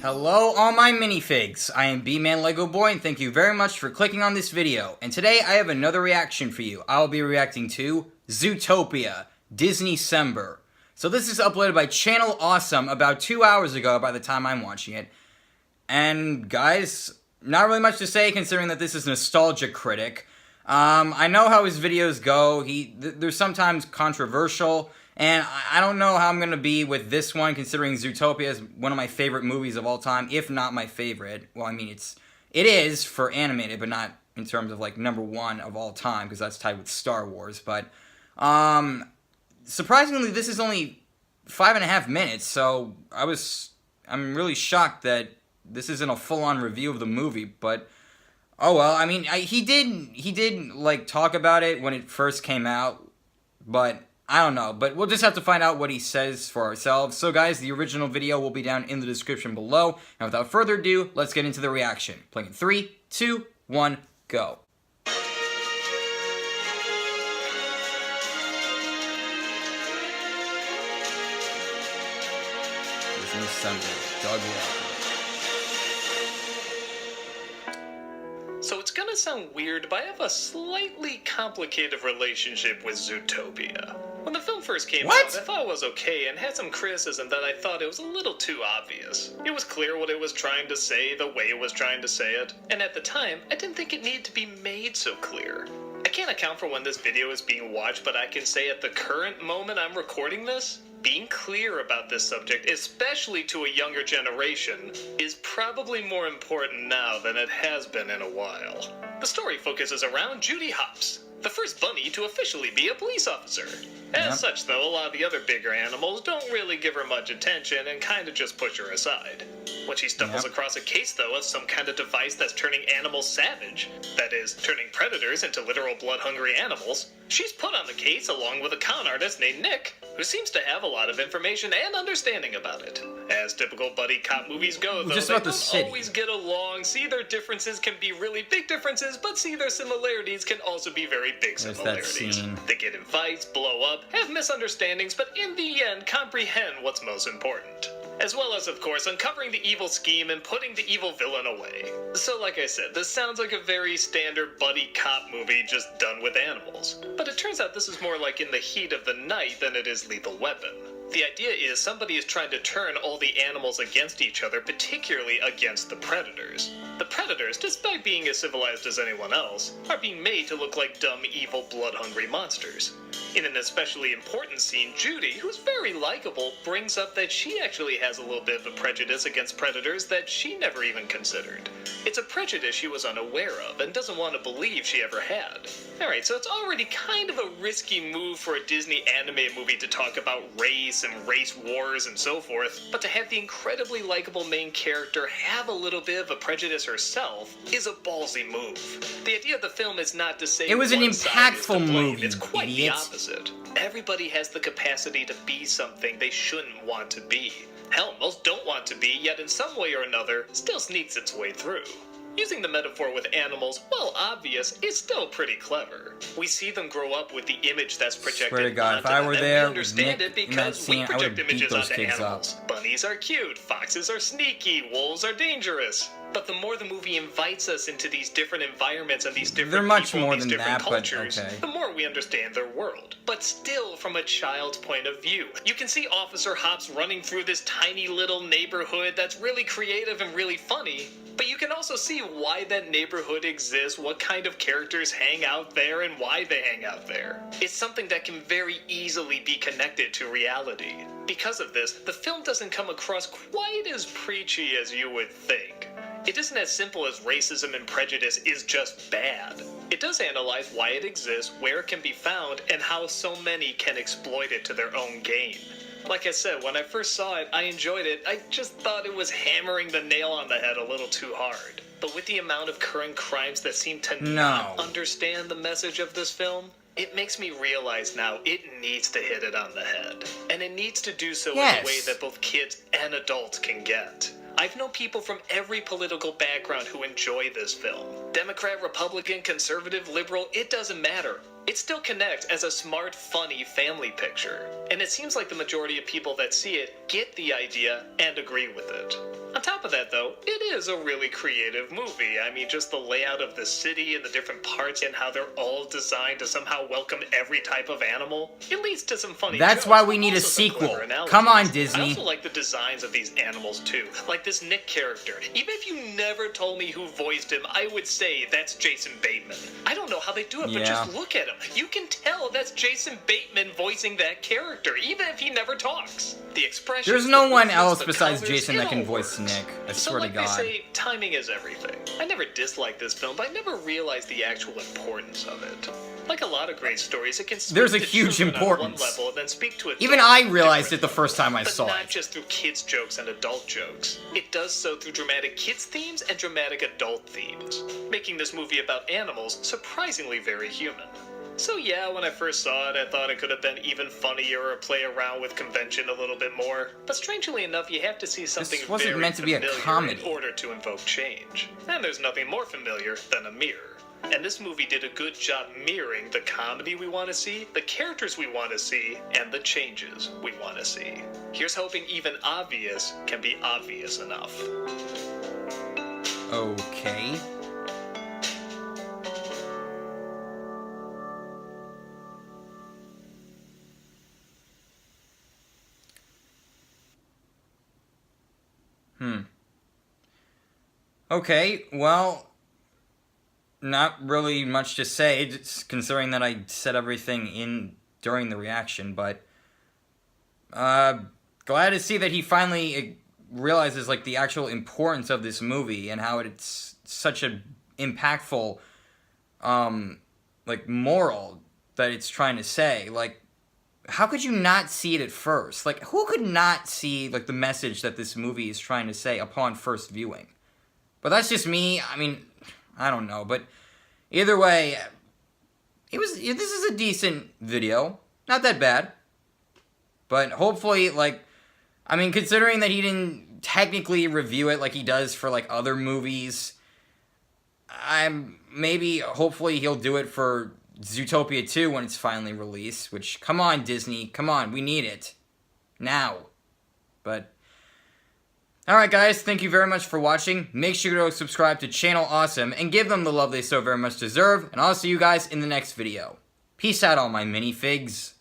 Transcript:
Hello all my minifigs, I am Bmanlegoboy and thank you very much for clicking on this video. And today I have another reaction for you. I'll be reacting to Zootopia, Disneycember. So this is uploaded by Channel Awesome about 2 hours ago by the time I'm watching it. And guys, not really much to say considering that this is nostalgia critic. I know how his videos go. They're sometimes controversial. And I don't know how I'm going to be with this one, considering Zootopia is one of my favorite movies of all time, if not my favorite. Well, I mean, it is for animated, but not in terms of, like, #1 of all time, because that's tied with Star Wars. But, surprisingly, this is only 5.5 minutes, so I'm really shocked that this isn't a full-on review of the movie, but, oh well. I mean, he did, like, talk about it when it first came out, but I don't know, but we'll just have to find out what he says for ourselves. So guys, the original video will be down in the description below. And without further ado, let's get into the reaction. Playing in 3, 2, 1, go. Disneycember, Doug Walker. So it's gonna sound weird, but I have a slightly complicated relationship with Zootopia. When the film first came out, I thought it was okay and had some criticism that I thought it was a little too obvious. It was clear what it was trying to say, the way it was trying to say it, and at the time, I didn't think it needed to be made so clear. I can't account for when this video is being watched, but I can say at the current moment I'm recording this, being clear about this subject, especially to a younger generation, is probably more important now than it has been in a while. The story focuses around Judy Hopps, the first bunny to officially be a police officer. As such, though, a lot of the other bigger animals don't really give her much attention and kind of just push her aside. When she stumbles across a case, though, of some kind of device that's turning animals savage, that is, turning predators into literal blood-hungry animals, she's put on the case along with a con artist named Nick, who seems to have a lot of information and understanding about it. As typical buddy cop movies go, though, they don't always get along. See, their differences can be really big differences, but see, their similarities can also be very big similarities. They get in fights, blow up, have misunderstandings, but in the end, comprehend what's most important. As well as, of course, uncovering the evil scheme and putting the evil villain away. So like I said, this sounds like a very standard buddy cop movie just done with animals. But it turns out this is more like In the Heat of the Night than it is Lethal Weapon. The idea is somebody is trying to turn all the animals against each other, particularly against the predators. The predators, despite being as civilized as anyone else, are being made to look like dumb, evil, blood-hungry monsters. In an especially important scene, Judy, who's very likable, brings up that she actually has a little bit of a prejudice against predators that she never even considered. It's a prejudice she was unaware of and doesn't want to believe she ever had. Alright, so it's already kind of a risky move for a Disney animated movie to talk about race and race wars and so forth, but to have the incredibly likable main character have a little bit of a prejudice herself is a ballsy move. The idea of the film is not to say it was an impactful movie, it's quite the opposite. Everybody has the capacity to be something they shouldn't want to be. Hell, most don't want to be, yet in some way or another, still sneaks its way through. Using the metaphor with animals, while obvious, is still pretty clever. We see them grow up with the image that's projected onto them, if I were there, we understand it because we project images onto animals. Bunnies are cute, foxes are sneaky, wolves are dangerous. But the more the movie invites us into these different environments and these different people, these different cultures, the more we understand their world. But still from a child's point of view. You can see Officer Hopps running through this tiny little neighborhood that's really creative and really funny, but you can also see why that neighborhood exists, what kind of characters hang out there, and why they hang out there. It's something that can very easily be connected to reality. Because of this, the film doesn't come across quite as preachy as you would think. It isn't as simple as racism and prejudice is just bad. It does analyze why it exists, where it can be found, and how so many can exploit it to their own gain. Like I said, when I first saw it, I enjoyed it. I just thought it was hammering the nail on the head a little too hard. But with the amount of current crimes that seem to not understand the message of this film, it makes me realize now it needs to hit it on the head. And it needs to do so in a way that both kids and adults can get. I've known people from every political background who enjoy this film. Democrat, Republican, conservative, liberal, it doesn't matter. It still connects as a smart, funny family picture. And it seems like the majority of people that see it get the idea and agree with it. On top top of that, though, it is a really creative movie. I mean, just the layout of the city and the different parts and how they're all designed to somehow welcome every type of animal. It leads to some funny That's jokes, why we but need a also some sequel. clever analogies. Come on, Disney. I also like the designs of these animals, too. Like this Nick character. Even if you never told me who voiced him, I would say that's Jason Bateman. I don't know how they do it, but just look at him. You can tell that's Jason Bateman voicing that character, even if he never talks. The expressions, There's no one movements, else the besides colors, Jason that it can all voice works. Nick. I So swear like to God. they say, timing is everything. I never disliked this film, but I never realized the actual importance of it. Like a lot of great stories, it can speak There's a to huge children importance. on one level and then speak to adults Even I on a realized it different the first time I but saw not it. just through kids' jokes and adult jokes. It does so through dramatic kids' themes and dramatic adult themes, making this movie about animals surprisingly very human. So yeah, when I first saw it, I thought it could have been even funnier or play around with convention a little bit more. But strangely enough, you have to see something This wasn't very meant to be a familiar comedy. in order to invoke change. And there's nothing more familiar than a mirror. And this movie did a good job mirroring the comedy we want to see, the characters we want to see, and the changes we want to see. Here's hoping even obvious can be obvious enough. Okay. Okay, well, not really much to say, just considering that I said everything in during the reaction, but glad to see that he finally realizes like the actual importance of this movie and how it's such an impactful like moral that it's trying to say. Like, how could you not see it at first? Like, who could not see like the message that this movie is trying to say upon first viewing? But that's just me. I mean, I don't know. But either way, this is a decent video. Not that bad. But hopefully, like, I mean, considering that he didn't technically review it like he does for, like, other movies, hopefully he'll do it for Zootopia 2 when it's finally released. Which, come on, Disney. Come on. We need it. Now. But alright guys, thank you very much for watching. Make sure to subscribe to Channel Awesome and give them the love they so very much deserve. And I'll see you guys in the next video. Peace out all my minifigs.